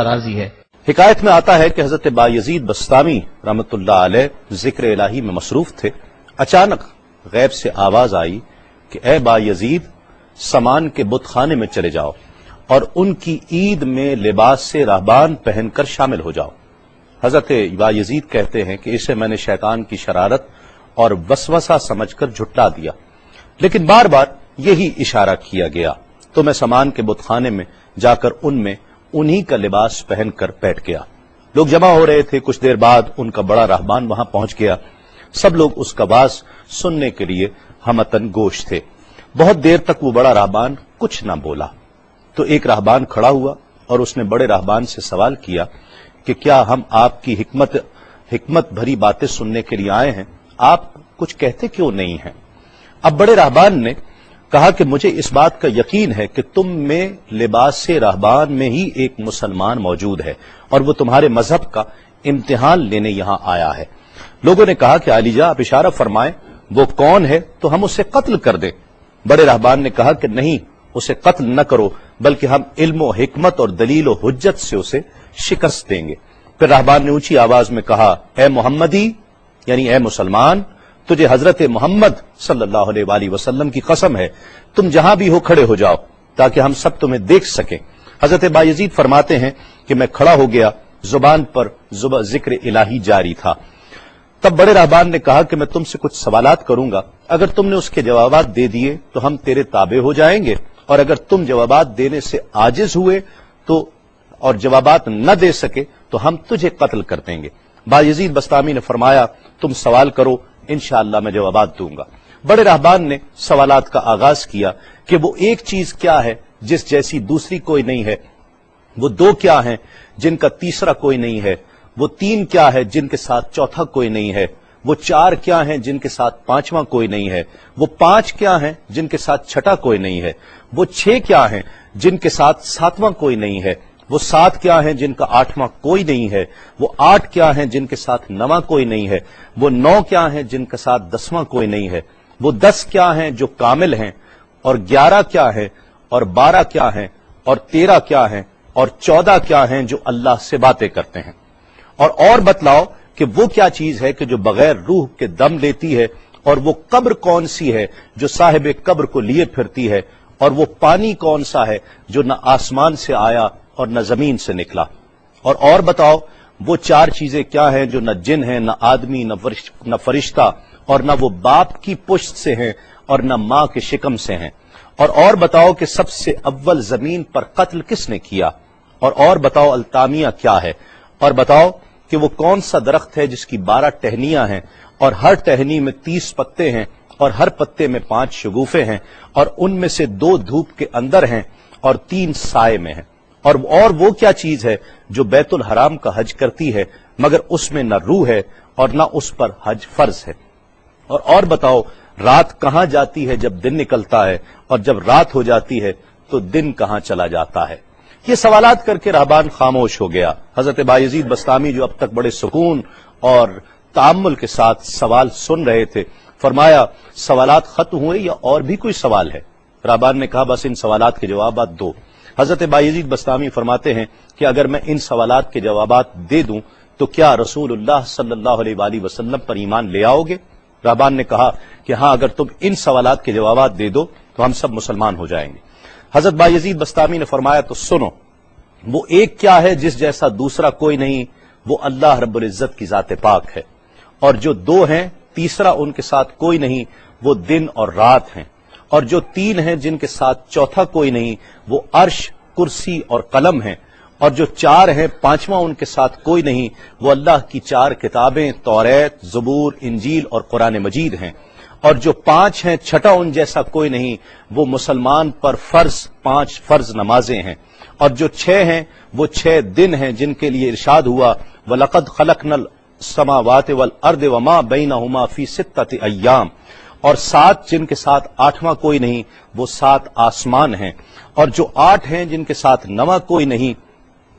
راضی ہے۔ حکایت میں آتا ہے کہ حضرت بایزید بستامی رحمۃ اللہ علیہ ذکر الہی میں مصروف تھے، اچانک غیب سے آواز آئی کہ اے بایزید، سامان کے بت خانے میں چلے جاؤ اور ان کی عید میں لباس سے راہبان پہن کر شامل ہو جاؤ۔ حضرت بایزید کہتے ہیں کہ اسے میں نے شیطان کی شرارت اور وسوسہ سمجھ کر جھٹلا دیا، لیکن بار بار یہی اشارہ کیا گیا تو میں سامان کے بت خانے میں جا کر ان میں انہی کا لباس پہن کر بیٹھ گیا۔ لوگ جمع ہو رہے تھے، کچھ دیر بعد ان کا بڑا راہبان وہاں پہنچ گیا۔ سب لوگ اس کا باز سننے کے لیے ہمتن گوش تھے۔ بہت دیر تک وہ بڑا راہبان کچھ نہ بولا تو ایک راہبان کھڑا ہوا اور اس نے بڑے راہبان سے سوال کیا کہ کیا ہم آپ کی حکمت بھری باتیں سننے کے لیے آئے ہیں، آپ کچھ کہتے کیوں نہیں ہیں؟ اب بڑے راہبان نے کہا کہ مجھے اس بات کا یقین ہے کہ تم میں لباس سے راہبان میں ہی ایک مسلمان موجود ہے اور وہ تمہارے مذہب کا امتحان لینے یہاں آیا ہے۔ لوگوں نے کہا کہ علی جاں آپ اشارہ فرمائیں، وہ کون ہے تو ہم اسے قتل کر دیں۔ بڑے راہبان نے کہا کہ نہیں، اسے قتل نہ کرو، بلکہ ہم علم و حکمت اور دلیل و حجت سے اسے شکست دیں گے۔ پھر راہبان نے اونچی آواز میں کہا، اے محمدی، یعنی اے مسلمان، تجھے حضرت محمد صلی اللہ علیہ وآلہ وسلم کی قسم ہے، تم جہاں بھی ہو کھڑے ہو جاؤ تاکہ ہم سب تمہیں دیکھ سکیں۔ حضرت بایزید فرماتے ہیں کہ میں کھڑا ہو گیا، زبان پر ذکر الہی جاری تھا۔ تب بڑے راہبان نے کہا کہ میں تم سے کچھ سوالات کروں گا، اگر تم نے اس کے جوابات دے دیے تو ہم تیرے تابع ہو جائیں گے، اور اگر تم جوابات دینے سے عاجز ہوئے تو اور جوابات نہ دے سکے تو ہم تجھے قتل کر دیں گے۔ بایزید بستامی نے فرمایا، تم سوال کرو، انشاءاللہ میں جوابات دوں گا۔ بڑے راہبان نے سوالات کا آغاز کیا کہ وہ ایک چیز کیا ہے جس جیسی دوسری کوئی نہیں ہے، وہ دو کیا ہیں جن کا تیسرا کوئی نہیں ہے، وہ تین کیا ہے جن کے ساتھ چوتھا کوئی نہیں ہے، وہ چار کیا ہیں جن کے ساتھ پانچواں کوئی نہیں ہے، وہ پانچ کیا ہیں جن کے ساتھ چھٹا کوئی نہیں ہے، وہ چھ کیا ہیں جن کے ساتھ ساتواں کوئی نہیں ہے، وہ سات کیا ہیں جن کا آٹھواں کوئی نہیں ہے، وہ آٹھ کیا ہیں جن کے ساتھ نواں کوئی نہیں ہے، وہ نو کیا ہیں جن کے ساتھ دسواں کوئی نہیں ہے، وہ 10 کیا ہیں جو کامل ہیں، اور 11 کیا ہیں، اور 12 کیا ہیں، اور 13 کیا ہیں، اور 14 کیا ہیں جو اللہ سے باتیں کرتے ہیں۔ اور بتلاؤ کہ وہ کیا چیز ہے کہ جو بغیر روح کے دم لیتی ہے، اور وہ قبر کون سی ہے جو صاحب قبر کو لیے پھرتی ہے، اور وہ پانی کون سا ہے جو نہ آسمان سے آیا اور نہ زمین سے نکلا۔ اور بتاؤ وہ چار چیزیں کیا ہیں جو نہ جن ہیں، نہ آدمی، نہ فرشتہ، اور نہ وہ باپ کی پشت سے ہیں اور نہ ماں کے شکم سے ہیں۔ اور بتاؤ کہ سب سے اول زمین پر قتل کس نے کیا، اور بتاؤ التامیہ کیا ہے، اور بتاؤ کہ وہ کون سا درخت ہے جس کی 12 ٹہنیاں ہیں اور ہر ٹہنی میں 30 پتے ہیں اور ہر پتے میں 5 شگوفے ہیں، اور ان میں سے 2 دھوپ کے اندر ہیں اور 3 سائے میں ہیں۔ اور وہ کیا چیز ہے جو بیت الحرام کا حج کرتی ہے مگر اس میں نہ روح ہے اور نہ اس پر حج فرض ہے۔ اور بتاؤ رات کہاں جاتی ہے جب دن نکلتا ہے، اور جب رات ہو جاتی ہے تو دن کہاں چلا جاتا ہے۔ یہ سوالات کر کے راہبان خاموش ہو گیا۔ حضرت بایزید بستامی جو اب تک بڑے سکون اور تأمل کے ساتھ سوال سن رہے تھے، فرمایا، سوالات ختم ہوئے یا اور بھی کوئی سوال ہے؟ راہبان نے کہا، بس ان سوالات کے جوابات دو۔ حضرت بایزید بستامی فرماتے ہیں کہ اگر میں ان سوالات کے جوابات دے دوں تو کیا رسول اللہ صلی اللہ علیہ وآلہ وسلم پر ایمان لے آؤ گے؟ راہبان نے کہا کہ ہاں، اگر تم ان سوالات کے جوابات دے دو تو ہم سب مسلمان ہو جائیں گے۔ حضرت بایزید بستامی نے فرمایا، تو سنو، وہ ایک کیا ہے جس جیسا دوسرا کوئی نہیں، وہ اللہ رب العزت کی ذات پاک ہے، اور جو 2 ہیں تیسرا ان کے ساتھ کوئی نہیں، وہ دن اور رات ہیں، اور جو 3 ہیں جن کے ساتھ چوتھا کوئی نہیں، وہ عرش، کرسی اور قلم ہیں، اور جو 4 ہیں 5واں ان کے ساتھ کوئی نہیں، وہ اللہ کی 4 کتابیں توریت، زبور، انجیل اور قرآن مجید ہیں، اور جو 5 ہیں چھٹا ان جیسا کوئی نہیں، وہ مسلمان پر فرض 5 فرض نمازیں ہیں، اور جو 6 ہیں وہ 6 دن ہیں جن کے لیے ارشاد ہوا، وَلَقَدْ خَلَقْنَا السَّمَاوَاتِ وَالْأَرْضِ وَمَا بَيْنَهُمَا فِي 6 أَيَّامٍ، اور 7 جن کے ساتھ 8واں کوئی نہیں، وہ 7 آسمان ہیں، اور جو 8 ہیں جن کے ساتھ 9واں کوئی نہیں،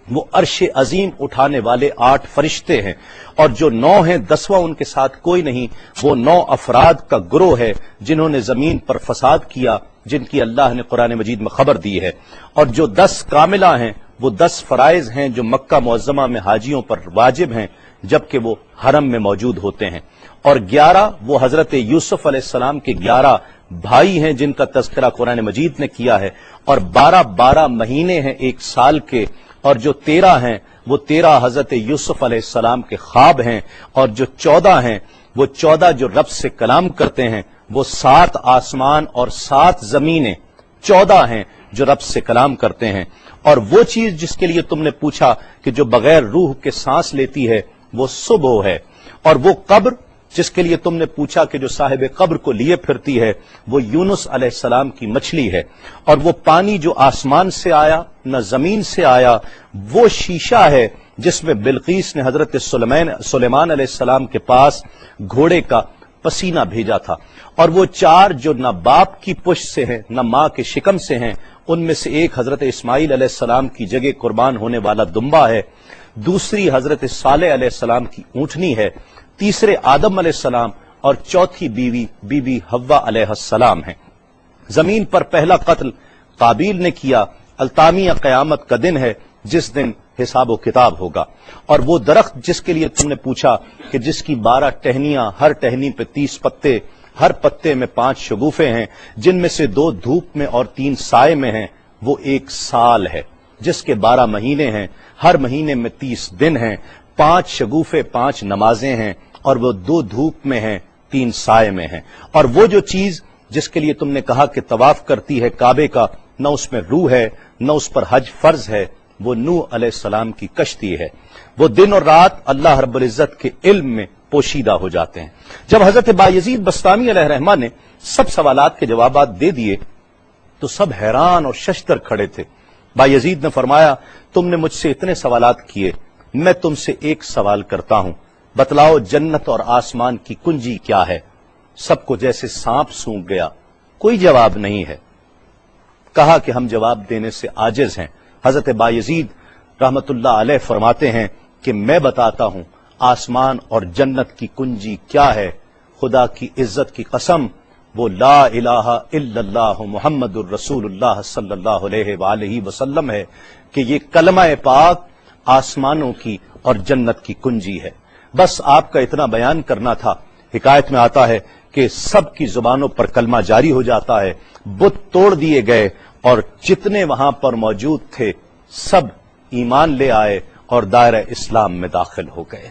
وہ عرش عظیم اٹھانے والے 8 فرشتے ہیں، اور جو 9 ہیں 10واں ان کے ساتھ کوئی نہیں، وہ 9 افراد کا گروہ ہے جنہوں نے زمین پر فساد کیا، جن کی اللہ نے قرآن مجید میں خبر دی ہے، اور جو 10 کاملہ ہیں وہ 10 فرائض ہیں جو مکہ معظمہ میں حاجیوں پر واجب ہیں جبکہ وہ حرم میں موجود ہوتے ہیں، اور 11 وہ حضرت یوسف علیہ السلام کے 11 بھائی ہیں جن کا تذکرہ قرآن مجید نے کیا ہے، اور 12 مہینے ہیں ایک سال کے، اور جو 13 ہیں وہ 13 حضرت یوسف علیہ السلام کے خواب ہیں، اور جو 14 ہیں وہ 14 جو رب سے کلام کرتے ہیں، وہ 7 آسمان اور 7 زمینیں 14 ہیں جو رب سے کلام کرتے ہیں، اور وہ چیز جس کے لیے تم نے پوچھا کہ جو بغیر روح کے سانس لیتی ہے وہ صبح ہے، اور وہ قبر جس کے لیے تم نے پوچھا کہ جو صاحب قبر کو لیے پھرتی ہے وہ یونس علیہ السلام کی مچھلی ہے، اور وہ پانی جو آسمان سے آیا نہ زمین سے آیا وہ شیشہ ہے جس میں بلقیس نے حضرت سلیمان علیہ السلام کے پاس گھوڑے کا پسینہ بھیجا تھا، اور وہ 4 جو نہ باپ کی پشت سے ہیں نہ ماں کے شکم سے ہیں، ان میں سے ایک حضرت اسماعیل علیہ السلام کی جگہ قربان ہونے والا دمبا ہے، دوسری حضرت صالح علیہ السلام کی اونٹنی ہے، تیسرے آدم علیہ السلام، اور چوتھی بیوی بی بی حوا علیہ السلام ہے۔ زمین پر پہلا قتل قابیل نے کیا، التامیہ قیامت کا دن ہے جس دن حساب و کتاب ہوگا، اور وہ درخت جس کے لیے تم نے پوچھا کہ جس کی 12 ٹہنیاں، ہر ٹہنی پہ 30 پتے، ہر پتے میں 5 شگوفے ہیں جن میں سے 2 دھوپ میں اور 3 سائے میں ہیں، وہ 1 سال ہے جس کے 12 مہینے ہیں، ہر مہینے میں 30 دن ہیں، 5 شگوفے 5 نمازیں ہیں، اور وہ 2 دھوپ میں ہیں 3 سائے میں ہیں، اور وہ جو چیز جس کے لیے تم نے کہا کہ طواف کرتی ہے کعبے کا، نہ اس میں روح ہے نہ اس پر حج فرض ہے، وہ نوح علیہ السلام کی کشتی ہے، وہ دن اور رات اللہ رب العزت کے علم میں پوشیدہ ہو جاتے ہیں۔ جب حضرت بایزید بسطامی علیہ الرحمہ نے سب سوالات کے جوابات دے دیے تو سب حیران اور ششدر کھڑے تھے۔ بایزید نے فرمایا تم نے مجھ سے اتنے سوالات کیے، میں تم سے ایک سوال کرتا ہوں، بتلاؤ جنت اور آسمان کی کنجی کیا ہے؟ سب کو جیسے سانپ سونگھ گیا، کوئی جواب نہیں ہے۔ کہا کہ ہم جواب دینے سے عاجز ہیں۔ حضرت بایزید رحمت اللہ علیہ فرماتے ہیں کہ میں بتاتا ہوں آسمان اور جنت کی کنجی کیا ہے، خدا کی عزت کی قسم وہ لا الہ الا اللہ محمد الرسول اللہ صلی اللہ علیہ وآلہ وسلم ہے کہ یہ کلمہ پاک آسمانوں کی اور جنت کی کنجی ہے۔ بس آپ کا اتنا بیان کرنا تھا۔ حکایت میں آتا ہے کہ سب کی زبانوں پر کلمہ جاری ہو جاتا ہے، بت توڑ دیے گئے، اور جتنے وہاں پر موجود تھے سب ایمان لے آئے اور دائرہ اسلام میں داخل ہو گئے۔